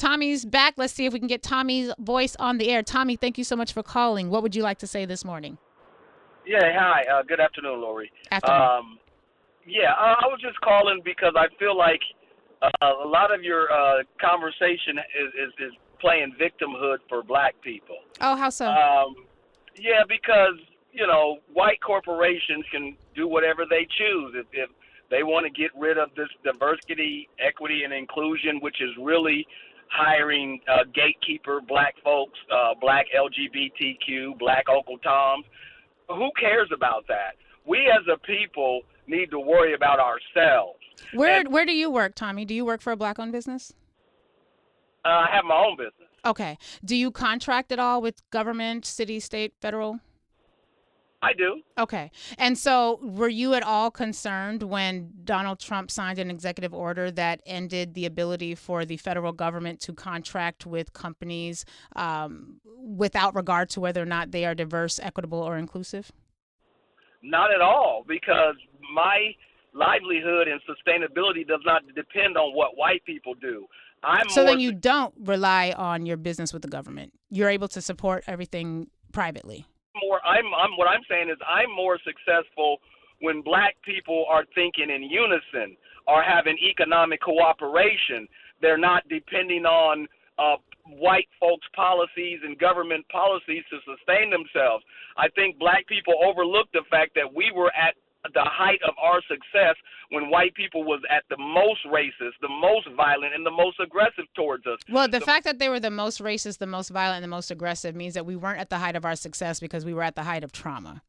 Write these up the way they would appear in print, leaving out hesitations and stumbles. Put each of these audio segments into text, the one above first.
Tommy's back. Let's see if we can get Tommy's voice on the air. Tommy, thank you so much for calling. What would you like to say this morning? Yeah, hi. Good afternoon, Lurie. Afternoon. I was just calling because I feel like a lot of your conversation is playing victimhood for black people. Oh, how so? Yeah, because, white corporations can do whatever they choose. If they want to get rid of this diversity, equity, and inclusion, which is really hiring gatekeeper black folks, black LGBTQ, black Uncle Toms, who cares about that? We as a people need to worry about ourselves. Where do you work, Tommy? Do you work for a black-owned business? I have my own business. Okay. Do you contract at all with government, city, state, federal? I do. Okay. And so were you at all concerned when Donald Trump signed an executive order that ended the ability for the federal government to contract with companies without regard to whether or not they are diverse, equitable, or inclusive? Not at all, because my livelihood and sustainability does not depend on what white people do. Then you don't rely on your business with the government. You're able to support everything privately. What I'm saying is I'm more successful when black people are thinking in unison, are having economic cooperation. They're not depending on white folks' policies and government policies to sustain themselves. I think black people overlook the fact that we were at the height of our success when white people was at the most racist, the most violent, and the most aggressive towards us. Well, the fact that they were the most racist, the most violent, and the most aggressive means that we weren't at the height of our success because we were at the height of trauma.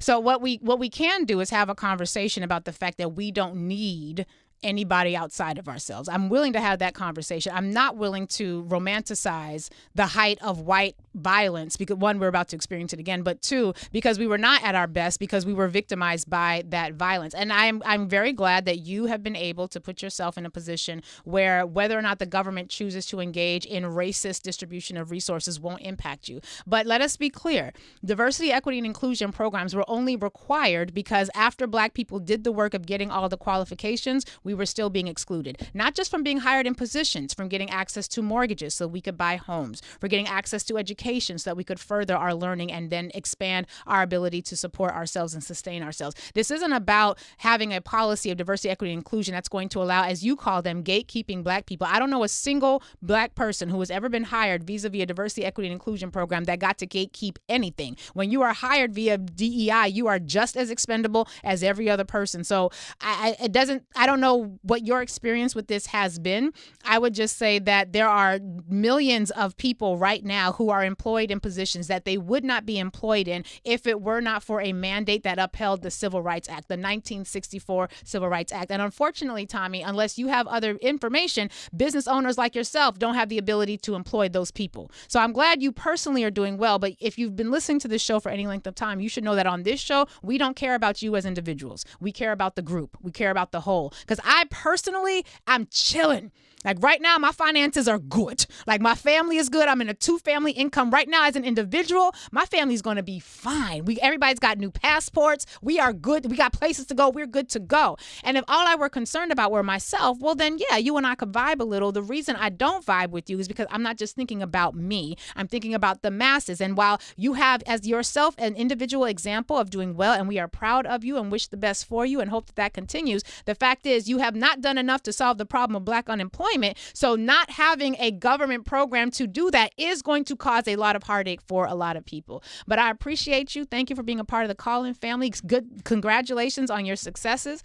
So what we can do is have a conversation about the fact that we don't need anybody outside of ourselves. I'm willing to have that conversation. I'm not willing to romanticize the height of white violence because, one, we're about to experience it again, but two, because we were not at our best because we were victimized by that violence. And I'm very glad that you have been able to put yourself in a position where whether or not the government chooses to engage in racist distribution of resources won't impact you. But let us be clear. Diversity, equity, and inclusion programs were only required because after black people did the work of getting all the qualifications, we were still being excluded, not just from being hired in positions, from getting access to mortgages so we could buy homes, for getting access to education so that we could further our learning and then expand our ability to support ourselves and sustain ourselves. This isn't about having a policy of diversity, equity, and inclusion that's going to allow, as you call them, gatekeeping black people. I don't know a single black person who has ever been hired vis-a-vis a diversity, equity, and inclusion program that got to gatekeep anything. When you are hired via DEI, you are just as expendable as every other person. So I don't know what your experience with this has been. I would just say that there are millions of people right now who are employed in positions that they would not be employed in if it were not for a mandate that upheld the Civil Rights Act, the 1964 Civil Rights Act. And unfortunately, Tommy, unless you have other information, business owners like yourself don't have the ability to employ those people. So I'm glad you personally are doing well, but if you've been listening to this show for any length of time, you should know that on this show, we don't care about you as individuals. We care about the group. We care about the whole. Because I personally, I'm chilling. Like right now, my finances are good. Like my family is good. I'm in a 2-family income right now as an individual. My family's going to be fine. Everybody's got new passports. We are good. We got places to go. We're good to go. And if all I were concerned about were myself, well then, yeah, you and I could vibe a little. The reason I don't vibe with you is because I'm not just thinking about me. I'm thinking about the masses. And while you have as yourself an individual example of doing well, and we are proud of you and wish the best for you and hope that that continues, the fact is you have not done enough to solve the problem of black unemployment. So not having a government program to do that is going to cause a lot of heartache for a lot of people. But I appreciate you. Thank you for being a part of the Call-In family. Good. Congratulations on your successes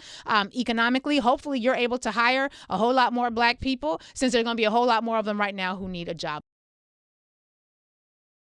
economically. Hopefully you're able to hire a whole lot more black people since there's going to be a whole lot more of them right now who need a job.